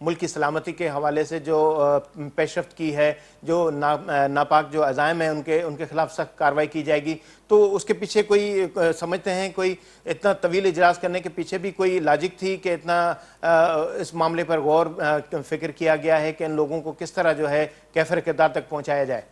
ملک کی سلامتی کے حوالے سے جو پیش رفت کی ہے، جو ناپاک جو عزائم ہیں ان کے خلاف سخت کارروائی کی جائے گی، تو اس کے پیچھے کوئی سمجھتے ہیں کوئی اتنا طویل اجلاس کرنے کے پیچھے بھی کوئی لاجک تھی کہ اتنا اس معاملے پر غور فکر کیا گیا ہے کہ ان لوگوں کو کس طرح جو ہے کیفر کردار تک پہنچایا جائے؟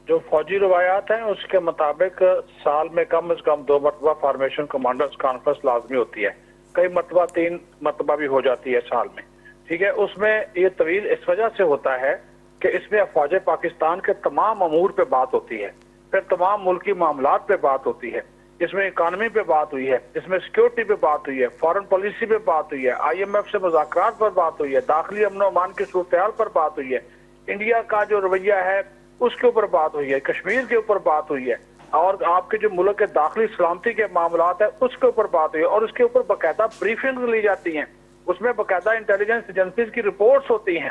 جو فوجی روایات ہیں اس کے مطابق سال میں کم از کم 2 مرتبہ فارمیشن کمانڈرز کانفرنس لازمی ہوتی ہے، کئی مرتبہ 3 مرتبہ بھی ہو جاتی ہے سال میں، ٹھیک ہے۔ اس میں یہ طویل اس وجہ سے ہوتا ہے کہ اس میں افواج پاکستان کے تمام امور پہ بات ہوتی ہے، پھر تمام ملکی معاملات پہ بات ہوتی ہے، اس میں اکانومی پہ بات ہوئی ہے، اس میں سیکیورٹی پہ بات ہوئی ہے، فارن پالیسی پہ بات ہوئی ہے، IMF سے مذاکرات پر بات ہوئی ہے، داخلی امن و امان کی صورتحال پر بات ہوئی ہے، انڈیا کا جو رویہ ہے اس کے اوپر بات ہوئی ہے، کشمیر کے اوپر بات ہوئی ہے، اور آپ کے جو ملک کے داخلی سلامتی کے معاملات ہیں اس کے اوپر بات ہوئی ہے، اور اس کے اوپر باقاعدہ بریفنگ لی جاتی ہیں، اس میں باقاعدہ انٹیلیجنس ایجنسیز کی رپورٹس ہوتی ہیں،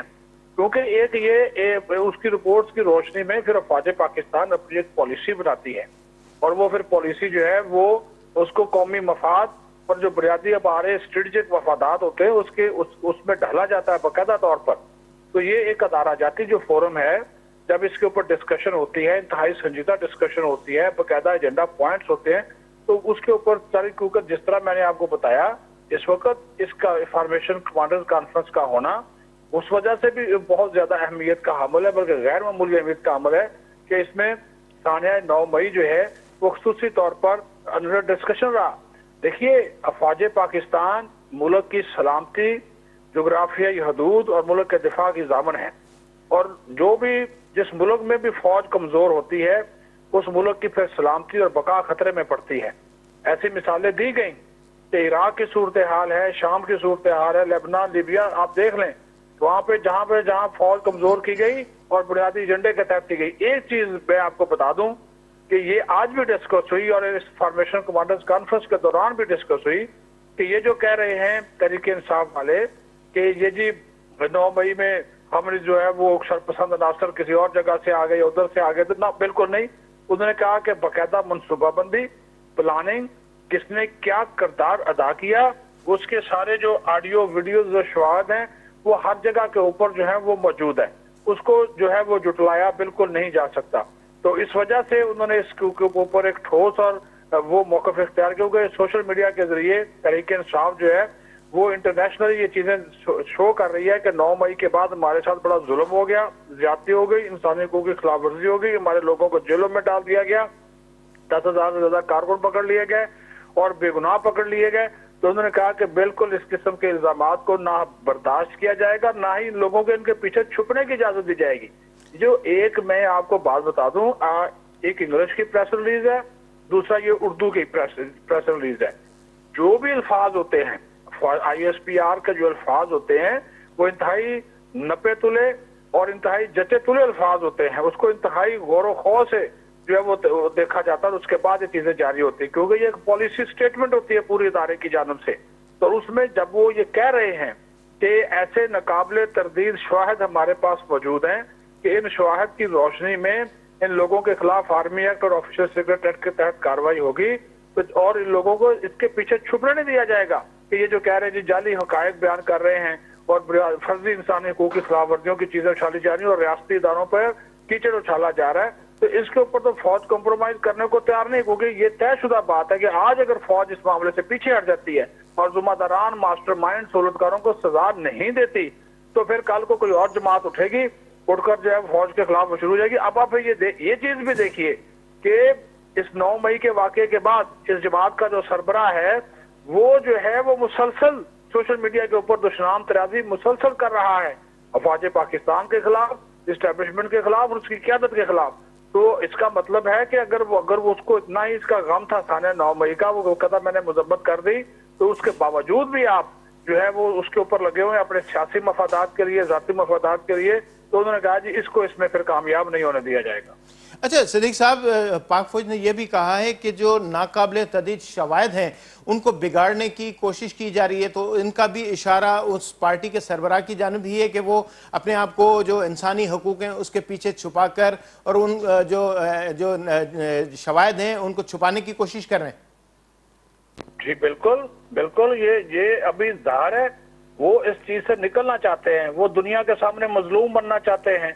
کیونکہ یہ اس کی رپورٹس کی روشنی میں پھر افواج پاکستان اپنی ایک پالیسی بناتی ہے، اور وہ پھر پالیسی جو ہے وہ اس کو قومی مفاد پر جو بنیادی ہمارے اسٹریٹجک مفادات ہوتے ہیں اس میں ڈھالا جاتا ہے باقاعدہ طور پر۔ تو یہ ایک ادارہ جاتی جو فورم ہے، جب اس کے اوپر ڈسکشن ہوتی ہے، انتہائی سنجیدہ ڈسکشن ہوتی ہے، باقاعدہ ایجنڈا پوائنٹس ہوتے ہیں، تو اس کے اوپر ساری کیونکہ جس طرح میں نے آپ کو بتایا اس وقت اس کا فارمیشن کمانڈرز کانفرنس کا ہونا اس وجہ سے بھی بہت زیادہ اہمیت کا حامل ہے، بلکہ غیر معمولی اہمیت کا حامل ہے کہ اس میں ثانیہ 9 مئی جو ہے وہ خصوصی طور پر انڈر ڈسکشن رہا۔ دیکھیے افواج پاکستان ملک کی سلامتی، جغرافیائی حدود اور ملک کے دفاع کی ضامن ہے، اور جو بھی جس ملک میں بھی فوج کمزور ہوتی ہے اس ملک کی پھر سلامتی اور بقا خطرے میں پڑتی ہے۔ ایسی مثالیں دی گئیں کہ عراق کی صورتحال ہے، شام کی صورتحال ہے، لبنان، لیبیا، آپ دیکھ لیں وہاں پہ جہاں فوج کمزور کی گئی اور بنیادی ایجنڈے کے تحت کی گئی۔ ایک چیز میں آپ کو بتا دوں کہ یہ آج بھی ڈسکس ہوئی اور اس فارمیشن کمانڈرز کانفرنس کے دوران بھی ڈسکس ہوئی کہ یہ جو کہہ رہے ہیں تحریک انصاف والے کہ یہ جی 9 مئی میں ہم جو ہے وہ شرپسند عناصر کسی اور جگہ سے آ گئے، ادھر سے آ گئے، نہ، بالکل نہیں۔ انہوں نے کہا کہ باقاعدہ منصوبہ بندی، پلاننگ، کس نے کیا کردار ادا کیا، اس کے سارے جو آڈیو ویڈیوز جو شواہد ہیں وہ ہر جگہ کے اوپر جو ہے وہ موجود ہے، اس کو جو ہے وہ جٹلایا بالکل نہیں جا سکتا۔ تو اس وجہ سے انہوں نے اس کے اوپر ایک ٹھوس اور وہ موقف اختیار کیا، کیونکہ سوشل میڈیا کے ذریعے تحریک انصاف جو ہے وہ انٹرنیشنلی یہ چیزیں شو کر رہی ہے کہ 9 مئی کے بعد ہمارے ساتھ بڑا ظلم ہو گیا، زیادتی ہو گئی، انسانی حقوق کی خلاف ورزی ہو گئی، ہمارے لوگوں کو جیلوں میں ڈال دیا گیا، 10,000 سے زیادہ کارکن پکڑ لیے گئے اور بے گناہ پکڑ لیے گئے۔ تو انہوں نے کہا کہ بالکل اس قسم کے الزامات کو نہ برداشت کیا جائے گا، نہ ہی لوگوں کے ان کے پیچھے چھپنے کی اجازت دی جائے گی۔ جو ایک میں آپ کو بات بتا دوں، ایک انگلش کی پریس ریلیز ہے، دوسرا یہ اردو کی پریس ریلیز ہے۔ جو بھی الفاظ ہوتے ہیں ISPR کے جو الفاظ ہوتے ہیں وہ انتہائی نپے تلے اور انتہائی جچے تلے الفاظ ہوتے ہیں، اس کو انتہائی غور و خوض سے جو ہے وہ دیکھا جاتا ہے، اس کے بعد یہ چیزیں جاری ہوتی ہیں، کیونکہ یہ ایک پالیسی سٹیٹمنٹ ہوتی ہے پوری ادارے کی جانب سے۔ تو اس میں جب وہ یہ کہہ رہے ہیں کہ ایسے ناقابل تردید شواہد ہمارے پاس موجود ہیں کہ ان شواہد کی روشنی میں ان لوگوں کے خلاف آرمی ایکٹ اور آفیشل سیکرٹ ایکٹ کے تحت کارروائی ہوگی، اور ان لوگوں کو اس کے پیچھے چھپنے نہیں دیا جائے گا کہ یہ جو کہہ رہے ہیں جی جعلی حقائق بیان کر رہے ہیں اور فرضی انسانی حقوق کی خلاف ورزیوں کی چیزیں اچھالی جا رہی ہیں اور ریاستی اداروں پر کیچڑ اچھالا جا رہا ہے، تو اس کے اوپر تو فوج کمپرومائز کرنے کو تیار نہیں، کیونکہ یہ طے شدہ بات ہے کہ آج اگر فوج اس معاملے سے پیچھے ہٹ جاتی ہے اور ذمہ داران، ماسٹر مائنڈ، سہولتکاروں کو سزا نہیں دیتی تو پھر کل کو کوئی اور جماعت اٹھے گی، اٹھ کر جو ہے فوج کے خلاف شروع ہو جائے گی۔ اب آپ یہ چیز بھی دیکھیے کہ اس 9 مئی کے واقعے کے بعد اس جماعت کا جو سربراہ ہے وہ جو ہے وہ مسلسل سوشل میڈیا کے اوپر دشنام ترازی مسلسل کر رہا ہے افواج پاکستان کے خلاف، اسٹیبلشمنٹ کے خلاف اور اس کی قیادت کے خلاف۔ تو اس کا مطلب ہے کہ اگر وہ اس کو اتنا ہی اس کا غم تھا ثانیہ 9 مئی کا، وہ کہتا میں نے مذمت کر دی، تو اس کے باوجود بھی آپ جو ہے وہ اس کے اوپر لگے ہوئے ہیں اپنے سیاسی مفادات کے لیے، ذاتی مفادات کے لیے، تو انہوں نے کہا جی اس کو اس میں پھر کامیاب نہیں ہونے دیا جائے گا۔ اچھا صدیق صاحب، پاک فوج نے یہ بھی کہا ہے کہ جو ناقابل تردید شواہد ہیں ان کو بگاڑنے کی کوشش کی جا رہی ہے، تو ان کا بھی اشارہ اس پارٹی کے سربراہ کی جانب ہی ہے کہ وہ اپنے آپ کو جو انسانی حقوق ہیں اس کے پیچھے چھپا کر اور ان جو شواہد ہیں ان کو چھپانے کی کوشش کر رہے ہیں۔ جی بالکل بالکل، یہ ابھی ظاہر ہے وہ اس چیز سے نکلنا چاہتے ہیں, وہ دنیا کے سامنے مظلوم بننا چاہتے ہیں,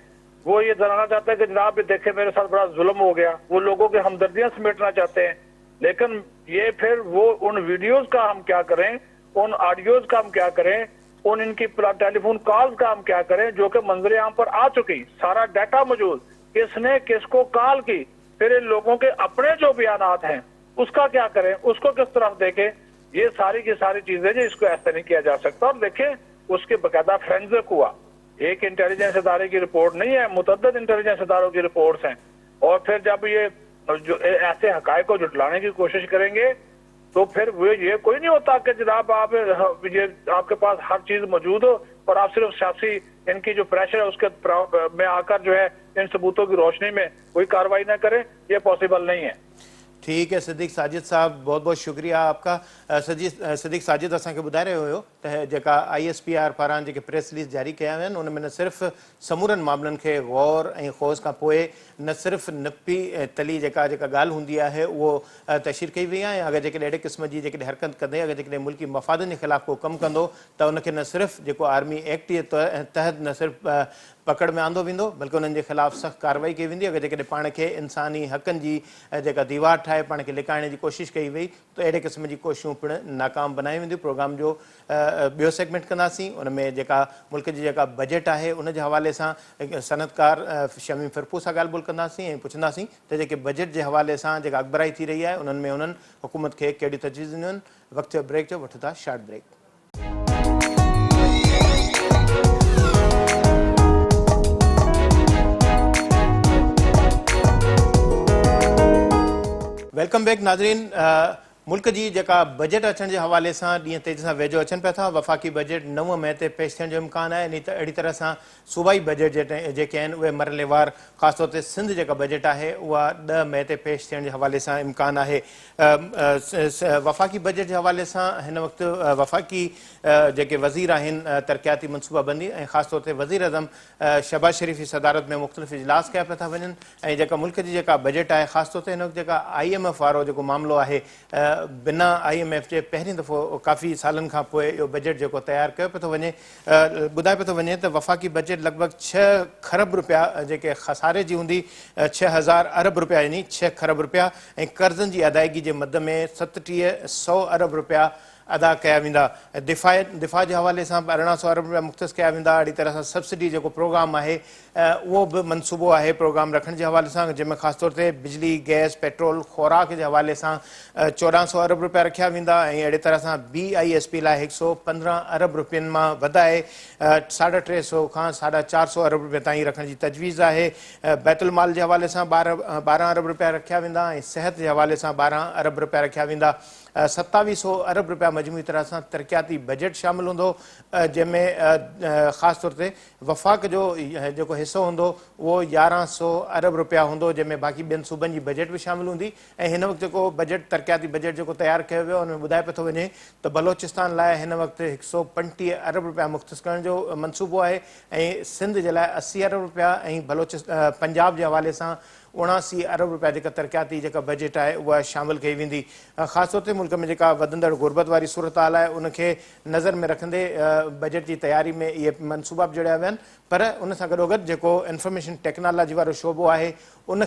وہ یہ جاننا چاہتے ہیں کہ جناب یہ دیکھیں میرے ساتھ بڑا ظلم ہو گیا, وہ لوگوں کی ہمدردیاں سمیٹنا چاہتے ہیں. لیکن یہ پھر وہ ان ویڈیوز کا ہم کیا کریں, ان آڈیوز کا ہم کیا کریں, ان کی ٹیلی فون کالز کا ہم کیا کریں جو کہ منظر عام پر آ چکی, سارا ڈیٹا موجود, کس نے کس کو کال کی, پھر ان لوگوں کے اپنے جو بیانات ہیں اس کا کیا کریں, اس کو کس طرف دیکھیں. یہ ساری کی ساری چیزیں جو اس کو ایسا نہیں کیا جا سکتا. اور دیکھیں اس کے باقاعدہ فرینزک ہوا, ایک انٹیلیجنس ادارے کی رپورٹ نہیں ہے, متعدد انٹیلیجنس اداروں کی رپورٹس ہیں. اور پھر جب یہ جو ایسے حقائق کو جھٹلانے کی کوشش کریں گے تو پھر وہ یہ کوئی نہیں ہوتا کہ جناب آپ کے پاس ہر چیز موجود ہو اور آپ صرف سیاسی ان کی جو پریشر ہے اس کے میں آ کر جو ہے ان ثبوتوں کی روشنی میں کوئی کارروائی نہ کریں. یہ پاسبل نہیں ہے. ٹھیک ہے صدیق ساجد صاحب, بہت بہت شکریہ آپ کا. صدیق ساجد اصل کے بتا رہے ہو جا ISPR پاران جو پریس ریلیز جاری کیا ان میں نہ صرف سمورن معاملن کے غور خوض کا پوئے نہ صرف نپی تلی جا گال ہوں ہے وہ تشہیر کی ہوئی ہے. اگر اڑے قسم کی حرکت کدے اگر ملکی مفادن کے خلاف کو کم کرو تو ان کے نہ صرف آرمی ایکٹ تحت نہ صرف پکڑ میں آندو ویندو بلکہ ان کے خلاف سخت کاروائی کی ویندی. اگر پان کے انسانی حقن کی دیوار ٹھائے پان کے لکائنے کی کوشش کی وئی تو اڑے قسم کی کوششوں پڑ ناکام بنائی ویندیوں. پروگرام جو بیو سیگمنٹ کناسیں ان میں ملک کی بجٹ ہے ان کے حوالے سے صنعتکار شمیم فرپو سے گال بول کنداسیں پوچھنداسیں تو بجٹ کے حوالے سے اکبرائی تھی رہی ہے ان میں انہوں حکومت کے کہڑی تجویز ڈنیوں. وقت بریک جو وٹھو تھا شارٹ بریک. ویلکم بیک ناظرین. ملک کی بجٹ اچن کے حوالے سے ڈی تیزی سے ویجو اچن پہ تھا. وفاقی بجٹ 9 مئی تے پیش تھن جو امکان ہے. اڑی طرح سے صوبائی بجٹ جو مرحلے وار خاص طور سے سندھ جو بجٹ ہے وہ 10 مئی تے پیش تھن کے حوالے سے امکان ہے. وفاقی بجٹ کے حوالے سے ان وقت وفاقی وزیر ہیں ترقیاتی منصوبہ بندی خاص طور سے وزیر اعظم شہباز شریف کی صدارت میں مختلف اجلاس کیا پہ تھا ون. ملک کی بجٹ ہے خاص طور سے ان وقت IMF وارو جو معاملو ہے بنا IMF کے پہلی دفعہ کافی سالن کا پوئے یہ بجٹ جو تیار کیا پہ تو ونے بدائے پہ تو ونے تو وفاقی بجٹ لگ بھگ 6 خرب روپیہ جو خسارے کی ہوں 6000 ارب روپیہ یعنی 6 خرب روپیہ قرضن کی ادائیگی کے مد میں 3700 ارب روپیہ ادا کیا ویندا. دفاع کے حوالے سے 1800 ارب روپیہ مختص کیا ویندا. اڑی طرح سے سبسڈی جو پروگرام ہے وہ بھی منصوبو ہے پروگرام رکھنے کے حوالے سے جن میں خاص طور سے بجلی گیس پیٹرول خوراک کے حوالے سے 1400 ارب روپیہ رکھا ویندا. اڑے طرح سے BISP لائے 115 ارب روپین میں ودائے 350 کا 450 ارب روپیہ تائیں رکھنے کی تجویز ہے. بیت المال کے حوالے سے 12 ارب روپیہ رکھا ویندا. صحت کے حوالے سے 12 ارب روپیہ رکھا ویندا. 2700 ارب روپیہ مجموعی طرح سے ترقیاتی بجٹ شامل ہوں جن میں خاص طور سے وفاق جو حصہ ہوں وہ 1100 ارب روپیہ ہوں جن میں باقی بین صوبن کی بجٹ بھی شامل ہوں. ان وقت بجٹ ترقیاتی بجٹ جو تیار کیا ان میں بدائے پہ تو وجے تو بلوچستان لائے ان وقت 135 ارب روپیہ مختص کرنے جو منصوبو ہے. سندھ کے لائے 80 ارب روپیہ. پنجاب کے حوالے سے 79 ارب روپیہ ترقیاتی بجٹ ہے وہ شامل کی ویندی. خاص طور سے ملک میں ودندڑ غربت واری صورتحال ہے ان کے نظر میں رکھندے بجٹ کی تیاری میں یہ منصوبہ جڑیا ون. پر ان سے گڈو گڈ انفارمیشن ٹیکنالوجی والا شعبو ہے ان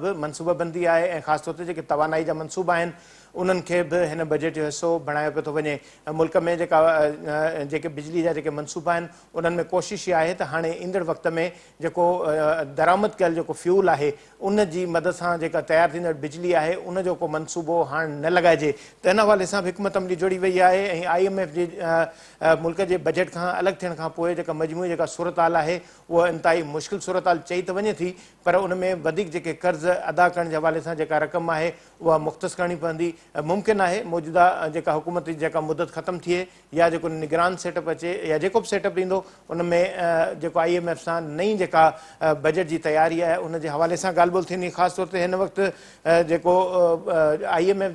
بھی منصوبہ بندی ہے. خاص طور سے توانائی جا منصوبہ ہیں انہن کے بھی ان بجٹ جو حصو بنایا پہ تو وجے. ملک میں بجلی جا منصوبہ ہیں ان میں کوشش یہ ہے تو ہاں ایندڑ وقت میں درآمد کل فیول ہے ان کی مدد سے تیار تھیندڑ بجلی ہے ان جو منصوبو ہاں نہ لگائے تو ان حوالے سے حکمت عملی جوڑی وئی ہے. IMF جی ملک کے بجٹ کا الگ تھن کا پوئے مجموعی صورتحال ہے وہ انتہائی مشکل صورتحال چی تو وجے تھی. پر ان میں قرض ادا کرنے کے حوالے سے رقم ہے وہ مختص کرنی پوندی. ممکن ہے موجودہ حکومت کی مدت ختم تھے یا نگران سیٹ اپ اچے یا بھی سیٹ اپ ڈیندو ان میں IMF سے نئی بجٹ کی تیاری ہے ان کے حوالے سے گال بول تھی. خاص طور سے ان وقت IMF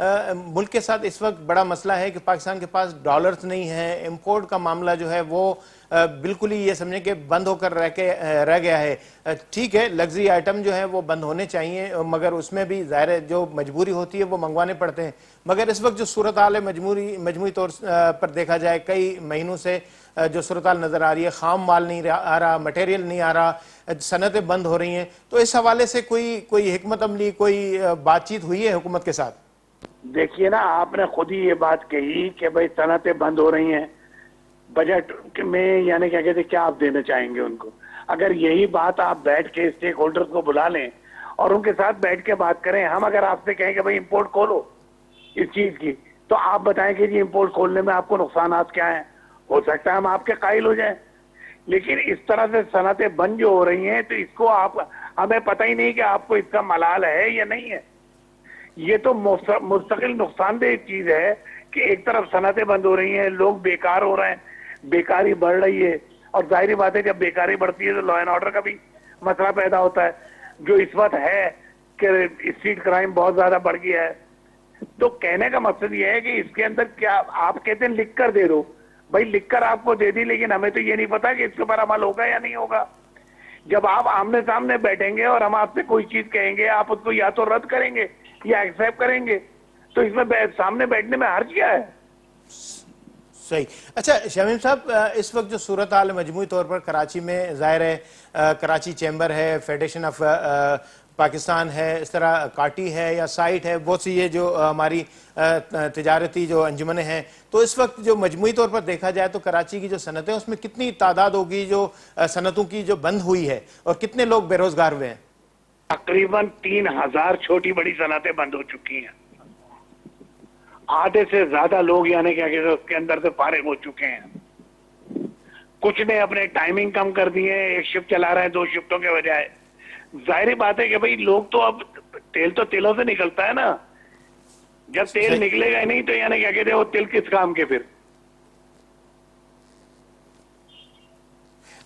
ملک کے ساتھ اس وقت بڑا مسئلہ ہے کہ پاکستان کے پاس ڈالرز نہیں ہیں، امپورٹ کا معاملہ جو ہے وہ بالکل ہی یہ سمجھیں کہ بند ہو کر رہ گیا ہے۔ ٹھیک ہے، لگژری آئٹم جو ہیں وہ بند ہونے چاہیے، مگر اس میں بھی ظاہر ہے جو مجبوری ہوتی ہے وہ منگوانے پڑتے ہیں۔ مگر اس وقت جو صورتحال ہے مجموعی طور پر دیکھا جائے کئی مہینوں سے جو صورتحال نظر آ رہی ہے، خام مال نہیں آ رہا، مٹیریل نہیں آ رہا، صنعتیں بند ہو رہی ہیں، تو اس حوالے سے کوئی حکمت عملی، کوئی بات چیت ہوئی ہے حکومت کے ساتھ؟ دیکھیے نا، آپ نے خود ہی یہ بات کہی کہ بھائی صنعتیں بند ہو رہی ہیں، بجٹ میں یعنی کیا کہتے ہیں، کیا آپ دینا چاہیں گے ان کو؟ اگر یہی بات آپ بیٹھ کے اسٹیک ہولڈر کو بلا لیں اور ان کے ساتھ بیٹھ کے بات کریں، ہم اگر آپ سے کہیں کہ بھائی امپورٹ کھولو اس چیز کی، تو آپ بتائیں کہ جی امپورٹ کھولنے میں آپ کو نقصانات کیا ہیں، ہو سکتا ہے ہم آپ کے قائل ہو جائیں۔ لیکن اس طرح سے صنعتیں بند جو ہو رہی ہیں، تو اس کو ہمیں پتہ ہی نہیں کہ آپ کو اس کا ملال ہے یا نہیں ہے۔ یہ تو مستقل نقصان دہ چیز ہے کہ ایک طرف صنعتیں بند ہو رہی ہیں، لوگ بیکار ہو رہے ہیں، بیکاری بڑھ رہی ہے، اور ظاہری بات ہے جب بیکاری بڑھتی ہے تو لا اینڈ آرڈر کا بھی مسئلہ پیدا ہوتا ہے، جو اس وقت ہے کہ اسٹریٹ کرائم بہت زیادہ بڑھ گیا ہے۔ تو کہنے کا مقصد یہ ہے کہ اس کے اندر کیا آپ کہتے ہیں لکھ کر دے دو، بھائی لکھ کر آپ کو دے دی، لیکن ہمیں تو یہ نہیں پتا کہ اس کے اوپر عمل ہوگا یا نہیں ہوگا۔ جب آپ آمنے سامنے بیٹھیں گے اور ہم آپ سے کوئی چیز کہیں گے، آپ اس کو یا تو رد کریں گے یا ایکسیپٹ کریں گے، تو اس میں سامنے بیٹھنے میں حرج کیا ہے؟ صحیح۔ اچھا شمیم صاحب، اس وقت جو صورتحال مجموعی طور پر کراچی میں ظاہر ہے، کراچی چیمبر ہے، فیڈریشن آف پاکستان ہے، اس طرح کاٹی ہے یا سائٹ ہے، بہت سی یہ جو ہماری تجارتی جو انجمنیں ہیں، تو اس وقت جو مجموعی طور پر دیکھا جائے تو کراچی کی جو صنعتیں اس میں کتنی تعداد ہوگی جو صنعتوں کی جو بند ہوئی ہے، اور کتنے لوگ بے روزگار ہوئے ہیں؟ تقریباً 3000 چھوٹی بڑی صنعتیں بند ہو چکی ہیں، آدھے سے زیادہ لوگ یعنی کیا کہتے ہیں اس کے اندر سے فارغ ہو چکے ہیں۔ کچھ نے اپنے ٹائمنگ کم کر دی ہے، ایک شفٹ چلا رہے ہیں 2 شفٹوں کے بجائے۔ ظاہری بات ہے کہ بھئی لوگ تو اب تیل تو تیلوں سے نکلتا ہے نا، جب تیل نکلے گا نہیں تو یعنی کیا کہتے ہیں وہ تیل کس کام کے پھر؟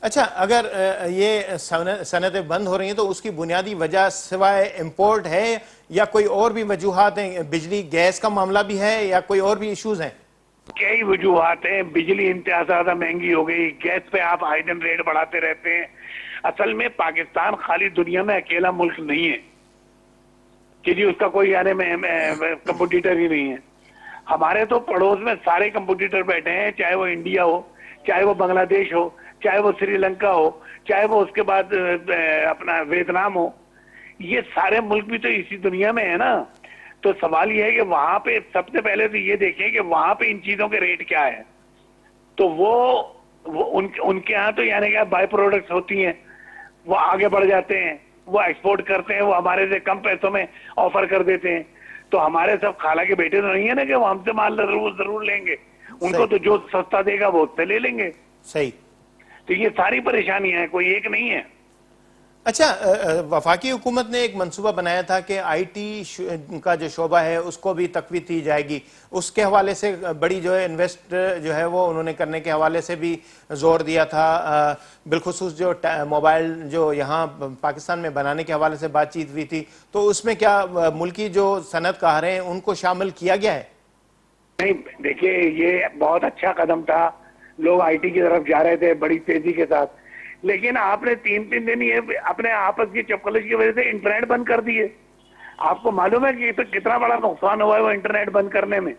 اچھا، اگر یہ صنعتیں بند ہو رہی ہیں تو اس کی بنیادی وجہ سوائے امپورٹ ہے یا کوئی اور بھی وجوہات ہیں؟ بجلی گیس کا معاملہ بھی ہے یا کوئی اور بھی ایشوز ہیں؟ کئی وجوہات ہیں، بجلی انتہا زیادہ مہنگی ہو گئی، گیس پہ آپ آئے دن ریٹ بڑھاتے رہتے ہیں۔ اصل میں پاکستان خالی دنیا میں اکیلا ملک نہیں ہے کہ جی اس کا کوئی یعنی کمپٹیٹر ہی نہیں ہے۔ ہمارے تو پڑوس میں سارے کمپٹیٹر بیٹھے ہیں، چاہے وہ انڈیا ہو، چاہے وہ بنگلہ دیش ہو، چاہے وہ سری لنکا ہو، چاہے وہ اس کے بعد اپنا ویتنام ہو، یہ سارے ملک بھی تو اسی دنیا میں ہے نا۔ تو سوال یہ ہے کہ وہاں پہ سب سے پہلے تو یہ دیکھیں کہ وہاں پہ ان چیزوں کے ریٹ کیا ہے، تو وہ ان کے ہاں تو یعنی کہ بائی پروڈکٹس ہوتی ہیں، وہ آگے بڑھ جاتے ہیں، وہ ایکسپورٹ کرتے ہیں، وہ ہمارے سے کم پیسوں میں آفر کر دیتے ہیں۔ تو ہمارے سب خالہ کے بیٹے تو نہیں ہیں نا کہ وہ ہم سے مال ضرور لیں گے، ان کو تو جو سستا دے گا وہ اس سے لے لیں گے۔ صحیح۔ تو یہ ساری پریشانیاں ہیں، کوئی ایک نہیں ہے۔ اچھا، وفاقی حکومت نے ایک منصوبہ بنایا تھا کہ آئی ٹی کا جو شعبہ ہے اس کو بھی تقویت دی جائے گی، اس کے حوالے سے بڑی جو ہے انویسٹ جو ہے وہ انہوں نے کرنے کے حوالے سے بھی زور دیا تھا، بالخصوص جو موبائل جو یہاں پاکستان میں بنانے کے حوالے سے بات چیت ہوئی تھی، تو اس میں کیا ملکی جو صنعت کار ہیں ان کو شامل کیا گیا ہے؟ نہیں، دیکھیے یہ بہت اچھا قدم تھا، لوگ آئی ٹی کی طرف جا رہے تھے بڑی تیزی کے ساتھ، لیکن آپ نے 3 دن یہ اپنے آپس کی چپکلش کی وجہ سے انٹرنیٹ بند کر دیے۔ آپ کو معلوم ہے کہ کتنا بڑا نقصان ہوا ہے وہ انٹرنیٹ بند کرنے میں؟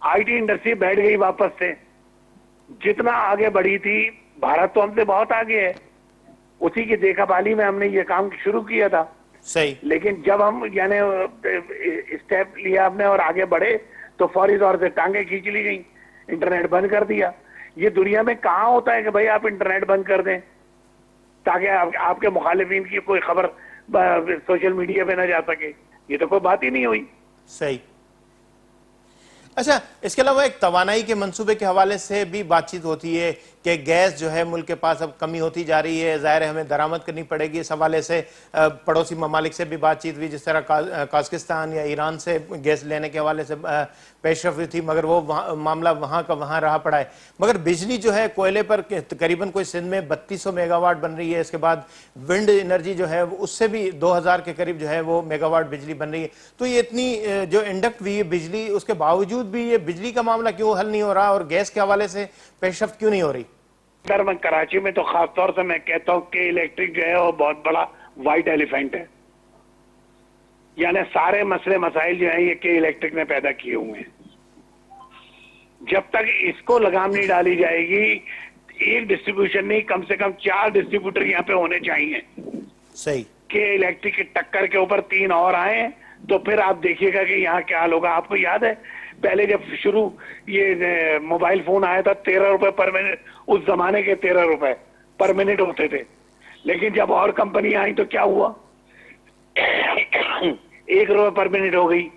آئی ٹی انڈسٹری بیٹھ گئی واپس سے، جتنا آگے بڑھی تھی، بھارت تو ہم سے بہت آگے ہے، اسی کی دیکھا بھالی میں ہم نے یہ کام شروع کیا تھا۔ صحیح۔ لیکن جب ہم یعنی اسٹیپ لیا ہم نے اور آگے بڑھے تو فوری طور سے ٹانگیں کھینچ لی گئیں، انٹرنیٹ بند کر دیا۔ یہ دنیا میں کہاں ہوتا ہے کہ بھئی آپ انٹرنیٹ بند کر دیں تاکہ آپ کے مخالفین کی کوئی خبر سوشل میڈیا پہ نہ جا سکے؟ یہ تو کوئی بات ہی نہیں ہوئی۔ صحیح۔ اچھا، اس کے علاوہ ایک توانائی کے منصوبے کے حوالے سے بھی بات چیت ہوتی ہے کہ گیس جو ہے ملک کے پاس اب کمی ہوتی جا رہی ہے, ظاہر ہے ہمیں درآمد کرنی پڑے گی. اس حوالے سے پڑوسی ممالک سے بھی بات چیت ہوئی, جس طرح قازقستان یا ایران سے گیس لینے کے حوالے سے پیش رفت ہوئی تھی, مگر وہ معاملہ وہاں کا وہاں رہا پڑا ہے. مگر بجلی جو ہے کوئلے پر تقریباً کوئی سندھ میں 3200 میگا واٹ بن رہی ہے, اس کے بعد ونڈ انرجی جو ہے اس سے بھی 2000 کے قریب جو ہے وہ میگا واٹ بجلی بن رہی ہے. تو یہ اتنی جو انڈکٹ ہوئی ہے بجلی, اس کے باوجود بھی یہ بجلی کا معاملہ کیوں حل نہیں ہو رہا, اور گیس کے حوالے سے پیش رفت کیوں نہیں ہو رہی؟ میں کراچی میں تو خاص طور سے میں کہتا ہوں کہ الیکٹرک جو ہے وہ بہت بڑا وائٹ ایلیفینٹ ہے. یعنی سارے مسئلے مسائل جو ہیں یہ کہ الیکٹرک نے پیدا کیے ہوئے ہیں. جب تک اس کو لگام نہیں ڈالی جائے گی, ایک ڈسٹریبیوشن نہیں, کم سے کم 4 ڈسٹریبیوٹر یہاں پہ ہونے چاہیے صحیح کہ الیکٹرک کے ٹکر کے اوپر 3 اور آئیں, تو پھر آپ دیکھیے گا کہ یہاں کیا حال ہوگا. آپ کو یاد ہے پہلے جب شروع یہ موبائل فون آیا تھا 13 روپے پر منٹ, اس زمانے کے 13 روپے پر منٹ ہوتے تھے, لیکن جب اور کمپنیاں آئیں تو کیا ہوا, 1 روپے پر منٹ ہو گئی.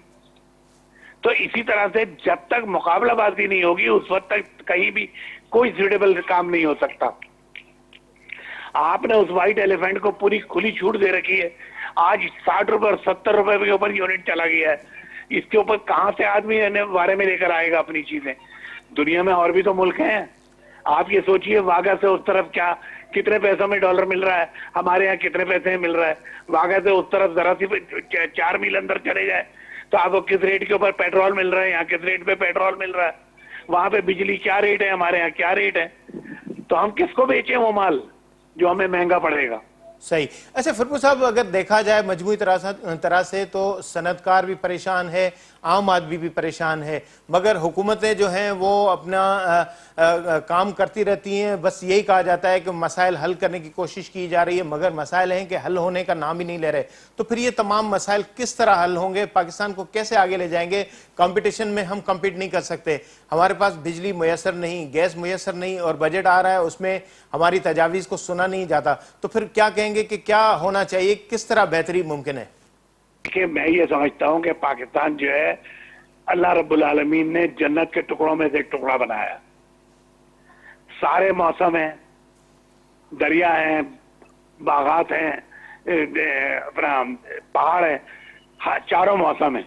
تو اسی طرح سے جب تک مقابلہ بازی نہیں ہوگی اس وقت تک کہیں بھی کوئی سوٹیبل کام نہیں ہو سکتا. آپ نے اس وائٹ ایلیفینٹ کو پوری کھلی چھوٹ دے رکھی ہے. آج 60 روپے اور 70 روپے کے اوپر یونٹ چلا گیا ہے. اس کے اوپر کہاں سے آدمی بارے میں لے کر آئے گا اپنی چیزیں؟ دنیا میں اور بھی تو ملک ہیں. آپ یہ سوچئے واگا سے اس طرف کیا کتنے پیسوں میں ڈالر مل رہا ہے, ہمارے یہاں کتنے پیسے میں مل رہا ہے. واگا سے اس طرف ذرا سی 4 میل اندر چلے جائے تو آپ کو کس ریٹ کے اوپر پیٹرول مل رہا ہے, یہاں کس ریٹ پہ پیٹرول مل رہا ہے, وہاں پہ بجلی کیا ریٹ ہے, ہمارے یہاں کیا ریٹ ہے. تو ہم کس کو بیچیں وہ مال جو ہمیں مہنگا پڑے گا؟ صحیح. اچھا فرپور صاحب, اگر دیکھا جائے مجموعی طرح سے تو صنعت کار بھی پریشان ہے, عام آدمی بھی پریشان ہے, مگر حکومتیں جو ہیں وہ اپنا کام کرتی رہتی ہیں. بس یہی کہا جاتا ہے کہ مسائل حل کرنے کی کوشش کی جا رہی ہے, مگر مسائل ہیں کہ حل ہونے کا نام ہی نہیں لے رہے. تو پھر یہ تمام مسائل کس طرح حل ہوں گے؟ پاکستان کو کیسے آگے لے جائیں گے؟ کمپٹیشن میں ہم کمپیٹ نہیں کر سکتے, ہمارے پاس بجلی میسر نہیں, گیس میسر نہیں, اور بجٹ آ رہا ہے اس میں ہماری تجاویز کو سنا نہیں جاتا. تو پھر کیا کہیں گے کہ کیا ہونا چاہیے, کس طرح بہتری ممکن ہے؟ کہ میں یہ سمجھتا ہوں کہ پاکستان جو ہے اللہ رب العالمین نے جنت کے ٹکڑوں میں سے ایک ٹکڑا بنایا. سارے موسم ہیں, دریا ہیں, باغات ہیں, اپنا پہاڑ ہیں, چاروں موسم ہیں,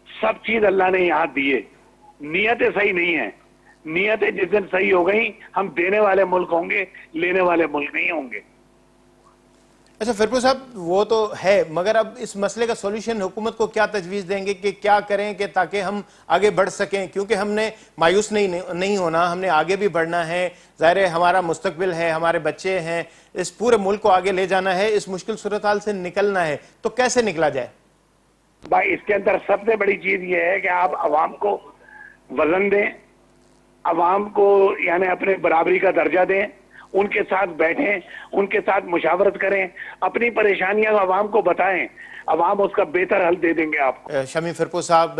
سب چیز اللہ نے یہاں دیے. نیتیں صحیح نہیں ہیں. نیتیں جس دن صحیح ہو گئی ہم دینے والے ملک ہوں گے, لینے والے ملک نہیں ہوں گے. اچھا فرپور صاحب, وہ تو ہے, مگر اب اس مسئلے کا سولوشن حکومت کو کیا تجویز دیں گے کہ کیا کریں کہ تاکہ ہم آگے بڑھ سکیں؟ کیونکہ ہم نے مایوس نہیں ہونا, ہم نے آگے بھی بڑھنا ہے. ظاہر ہے ہمارا مستقبل ہے, ہمارے بچے ہیں, اس پورے ملک کو آگے لے جانا ہے, اس مشکل صورتحال سے نکلنا ہے. تو کیسے نکلا جائے؟ بھائی اس کے اندر سب سے بڑی چیز یہ ہے کہ آپ عوام کو وزن دیں, عوام کو یعنی اپنے برابری کا درجہ دیں, ان کے ساتھ بیٹھیں, ان کے ساتھ مشاورت کریں, اپنی پریشانیاں عوام کو بتائیں, عوام اس کا بہتر حل دے دیں گے آپ کو. شمی فرپور صاحب,